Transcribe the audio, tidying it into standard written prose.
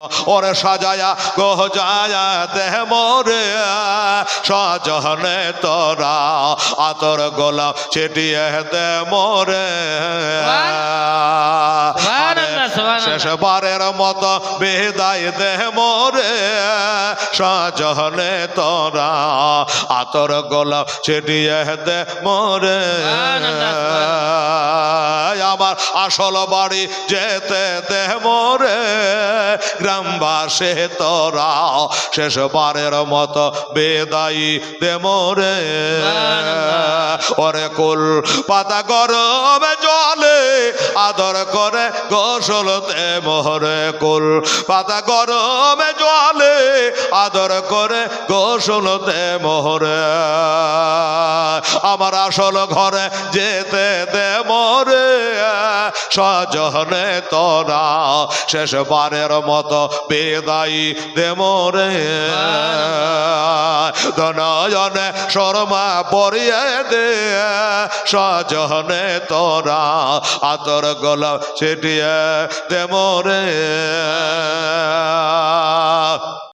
ওরে সাজায়া গোজায়া দেহ মোরে সজনে তোরা আতর গোলাপ ছিটিয়ে দে মোরে শেষবারের মতো বিদায় দে মোরে সজনে তোরা আতর গোলাপ ছিটিয়ে দে মোরে আমার আসল বাড়ি যেতে দে মোরে গ্রামবাসে তোরা শেষবারের মতো বিদায় দে মোরে ওরে কুল পাতা গরমে জলে আদর করে গোসল দে মোরে কুল পাতা গরমে জলে আদর করে গোসল দে মোরে আমার আসল ঘরে যেতে দে মোরে সজনে তোরা শেষবারের মতো বিদায় দে মোরে ধনজনে শর্মা পরিয়ে দে সজনে তোরা আতর গোলাপ ছিটিয়ে দে মোরে।